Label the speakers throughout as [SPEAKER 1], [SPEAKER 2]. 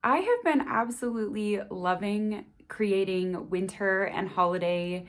[SPEAKER 1] I have been absolutely loving creating winter and holiday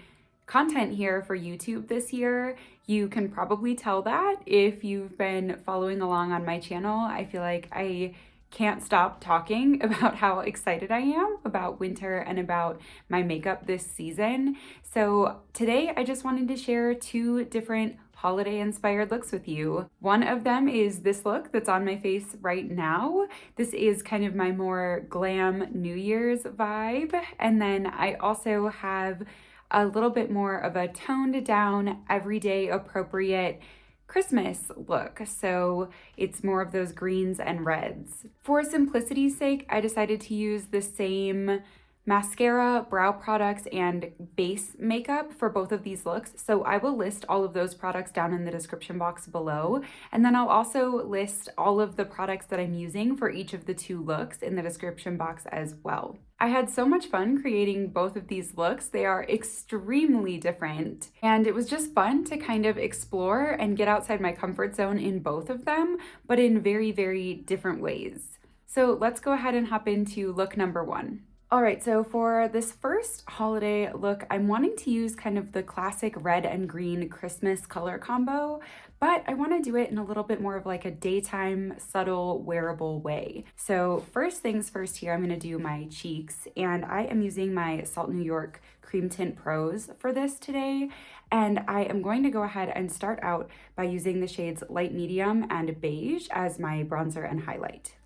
[SPEAKER 1] content here for YouTube this year. You can probably tell that if you've been following along on my channel. I feel like I can't stop talking about how excited I am about winter and about my makeup this season. So today I just wanted to share two different holiday inspired looks with you. One of them is this look that's on my face right now. This is kind of my more glam New Year's vibe. And then I also have a little bit more of a toned down, everyday appropriate Christmas look. So it's more of those greens and reds. For simplicity's sake, I decided to use the same mascara, brow products, and base makeup for both of these looks. So I will list all of those products down in the description box below. And then I'll also list all of the products that I'm using for each of the two looks in the description box as well. I had so much fun creating both of these looks. They are extremely different, and it was just fun to kind of explore and get outside my comfort zone in both of them, but in very, very different ways. So let's go ahead and hop into look number one. All right, so for this first holiday look, I'm wanting to use kind of the classic red and green Christmas color combo, but I want to do it in a little bit more of like a daytime, subtle, wearable way. So first things first here, I'm going to do my cheeks, and I am using my Salt New York Cream Tint Pros for this today. And I am going to go ahead and start out by using the shades Light Medium and Beige as my bronzer and highlight.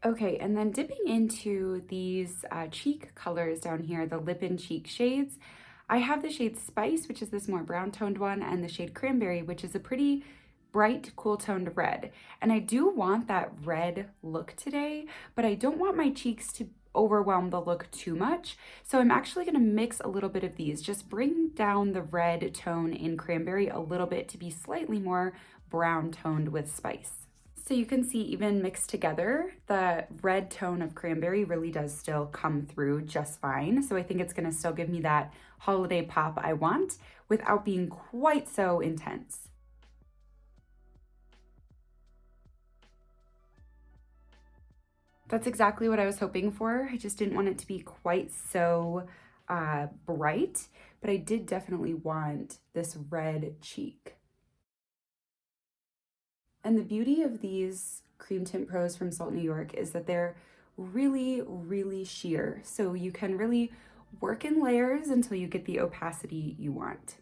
[SPEAKER 1] Okay, and then dipping into these cheek colors down here, the lip and cheek shades, I have the shade Spice, which is this more brown toned one, and the shade Cranberry, which is a pretty bright, cool toned red. And I do want that red look today, but I don't want my cheeks to overwhelm the look too much. So I'm actually gonna mix a little bit of these, just bring down the red tone in Cranberry a little bit to be slightly more brown toned with Spice. So you can see even mixed together, the red tone of Cranberry really does still come through just fine. So I think it's gonna still give me that holiday pop I want without being quite so intense. That's exactly what I was hoping for. I just didn't want it to be quite so bright, but I did definitely want this red cheek. And the beauty of these Cream Tint Pros from Salt New York is that they're really, really sheer. So you can really work in layers until you get the opacity you want.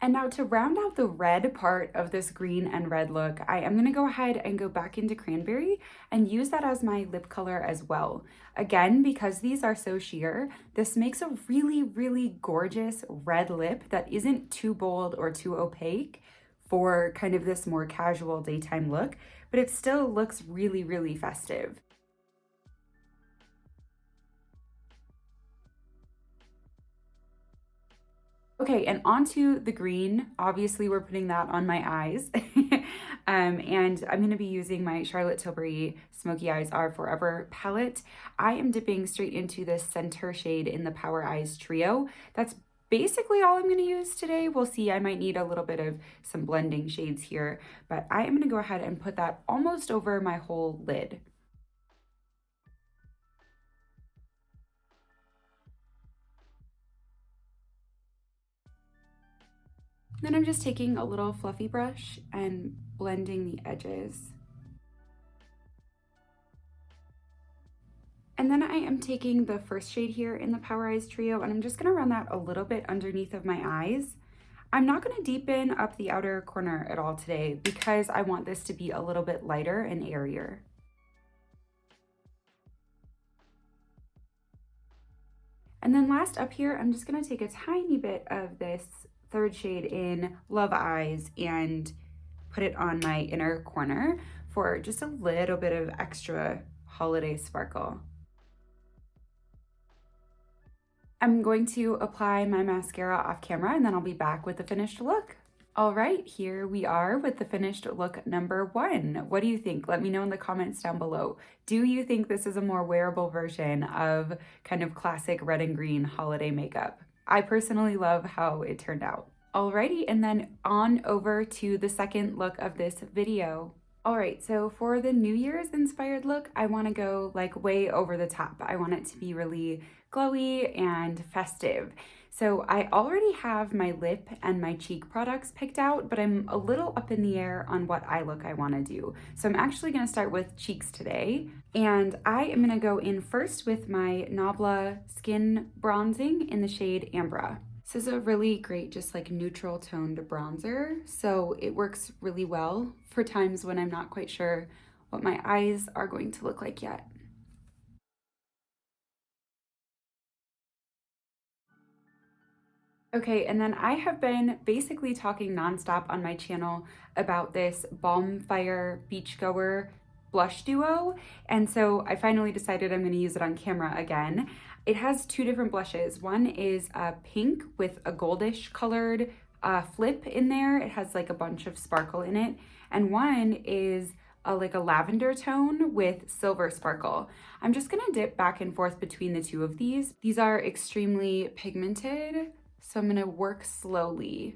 [SPEAKER 1] And now to round out the red part of this green and red look, I am gonna go ahead and go back into Cranberry and use that as my lip color as well. Again, because these are so sheer, this makes a really, really gorgeous red lip that isn't too bold or too opaque for kind of this more casual daytime look, but it still looks really, really festive. Okay, and onto the green. Obviously, we're putting that on my eyes. And I'm gonna be using my Charlotte Tilbury Smoky Eyes Are Forever palette. I am dipping straight into the center shade in the Power Eyes Trio. That's basically all I'm gonna use today. We'll see, I might need a little bit of some blending shades here, but I am gonna go ahead and put that almost over my whole lid. Then I'm just taking a little fluffy brush and blending the edges. And then I am taking the first shade here in the Power Eyes Trio, and I'm just gonna run that a little bit underneath of my eyes. I'm not gonna deepen up the outer corner at all today because I want this to be a little bit lighter and airier. And then last up here, I'm just gonna take a tiny bit of this third shade in Love Eyes and put it on my inner corner for just a little bit of extra holiday sparkle. I'm going to apply my mascara off camera and then I'll be back with the finished look. All right, here we are with the finished look number 1. What do you think? Let me know in the comments down below. Do you think this is a more wearable version of kind of classic red and green holiday makeup? I personally love how it turned out. Alrighty, and then on over to the second look of this video. All right, so for the New Year's inspired look, I want to go like way over the top. I want it to be really glowy and festive. So I already have my lip and my cheek products picked out, but I'm a little up in the air on what eye look I want to do. So I'm actually going to start with cheeks today. And I am going to go in first with my Nabla Skin Bronzing in the shade Ambra. This is a really great, just like neutral toned bronzer. So it works really well for times when I'm not quite sure what my eyes are going to look like yet. Okay, and then I have been basically talking nonstop on my channel about this Balmfire Beachgoer blush duo, and so I finally decided I'm going to use it on camera again. It has two different blushes. One is pink with a goldish colored flip in there. It has like a bunch of sparkle in it, and one is like a lavender tone with silver sparkle. I'm just gonna dip back and forth between the two of these. These are extremely pigmented, so I'm gonna work slowly.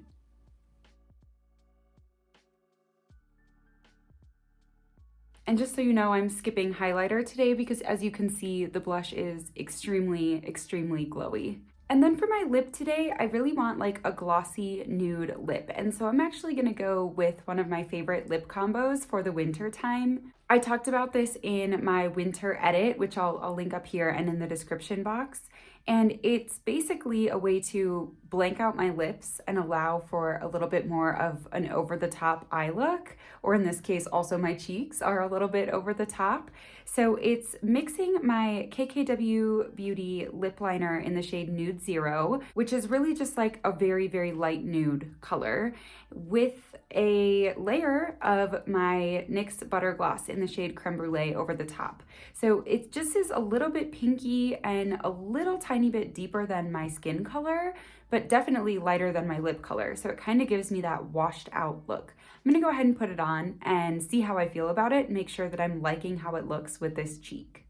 [SPEAKER 1] And just so you know, I'm skipping highlighter today because as you can see, the blush is extremely, extremely glowy. And then for my lip today, I really want like a glossy nude lip. And so I'm actually gonna go with one of my favorite lip combos for the winter time. I talked about this in my winter edit, which I'll link up here and in the description box. And it's basically a way to blank out my lips and allow for a little bit more of an over-the-top eye look, or in this case, also my cheeks are a little bit over the top. So it's mixing my KKW Beauty Lip Liner in the shade Nude 0, which is really just like a very, very light nude color, with a layer of my NYX Butter Gloss in the shade Creme Brulee over the top. So it just is a little bit pinky and a little tiny bit deeper than my skin color, but definitely lighter than my lip color. So it kind of gives me that washed out look. I'm gonna go ahead and put it on and see how I feel about it, make sure that I'm liking how it looks with this cheek.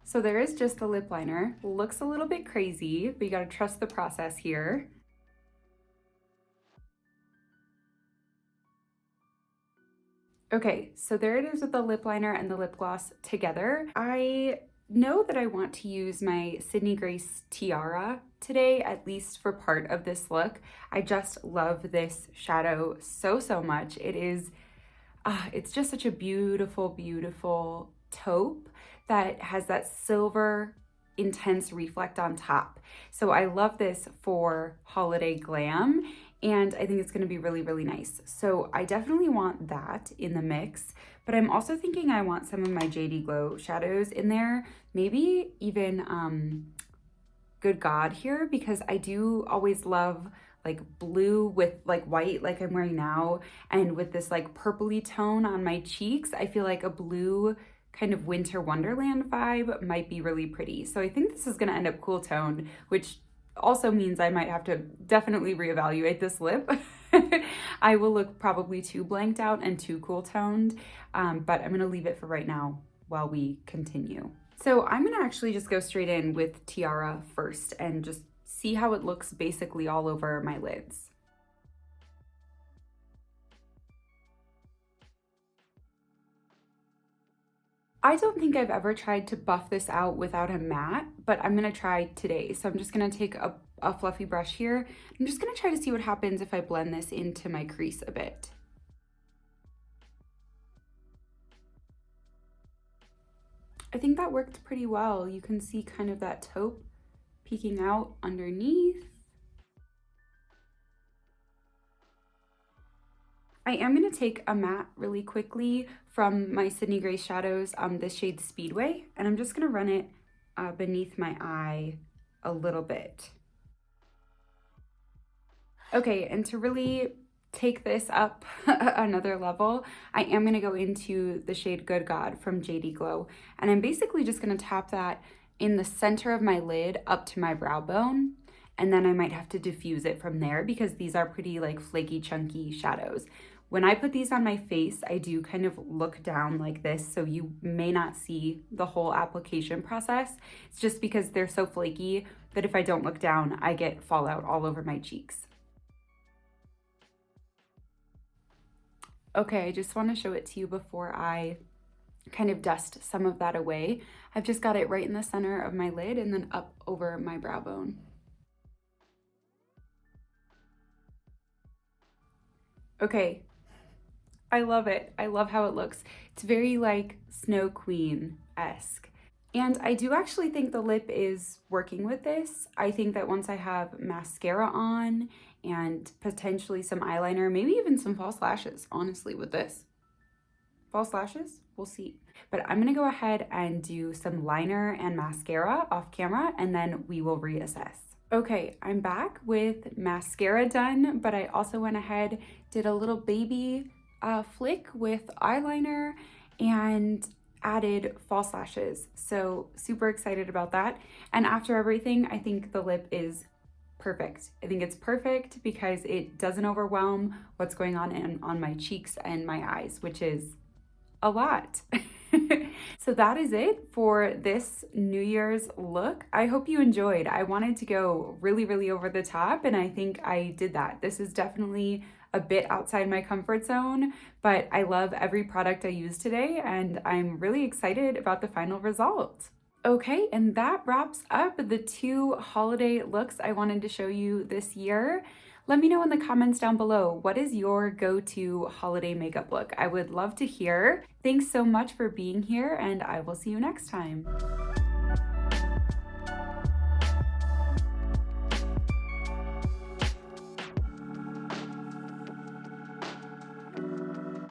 [SPEAKER 1] So there is just the lip liner. Looks a little bit crazy, but you gotta trust the process here. Okay, so there it is with the lip liner and the lip gloss together. I know that I want to use my Sydney Grace tiara today, at least for part of this look. I just love this shadow so, so much. It is, it's just such a beautiful, beautiful taupe that has that silver intense reflect on top. So I love this for holiday glam, and I think it's gonna be really, really nice. So I definitely want that in the mix, but I'm also thinking I want some of my JD Glow shadows in there, maybe even Good God here, because I do always love like blue with like white like I'm wearing now, and with this like purpley tone on my cheeks, I feel like a blue kind of winter wonderland vibe might be really pretty. So I think this is gonna end up cool toned, which also means I might have to definitely reevaluate this lip. I will look probably too blanked out and too cool toned, but I'm gonna leave it for right now while we continue. So I'm gonna actually just go straight in with tiara first and just see how it looks basically all over my lids. I don't think I've ever tried to buff this out without a mat, but I'm gonna try today. So I'm just gonna take a fluffy brush here. I'm just gonna try to see what happens if I blend this into my crease a bit. I think that worked pretty well. You can see kind of that taupe peeking out underneath. I am going to take a matte really quickly from my Sydney Grace shadows, this shade Speedway, and I'm just going to run it beneath my eye a little bit. Okay, and to really take this up another level, I am going to go into the shade Good God from JD Glow. And I'm basically just going to tap that in the center of my lid up to my brow bone. And then I might have to diffuse it from there because these are pretty like flaky, chunky shadows. When I put these on my face, I do kind of look down like this, so you may not see the whole application process. It's just because they're so flaky that if I don't look down, I get fallout all over my cheeks. Okay, I just want to show it to you before I kind of dust some of that away. I've just got it right in the center of my lid and then up over my brow bone. Okay, I love it. I love how it looks. It's very like Snow Queen-esque. And I do actually think the lip is working with this. I think that once I have mascara on and potentially some eyeliner, maybe even some false lashes, honestly, with this. False lashes? We'll see. But I'm gonna go ahead and do some liner and mascara off camera, and then we will reassess. Okay, I'm back with mascara done, but I also went ahead, did a little baby flick with eyeliner and added false lashes. So super excited about that. And after everything, I think the lip is perfect. I think it's perfect because it doesn't overwhelm what's going on my cheeks and my eyes, which is a lot. So that is it for this New Year's look. I hope you enjoyed. I wanted to go really, really over the top, and I think I did that. This is definitely a bit outside my comfort zone, but I love every product I used today, and I'm really excited about the final result. Okay, and that wraps up the 2 holiday looks I wanted to show you this year. Let me know in the comments down below, what is your go-to holiday makeup look? I would love to hear. Thanks so much for being here, and I will see you next time.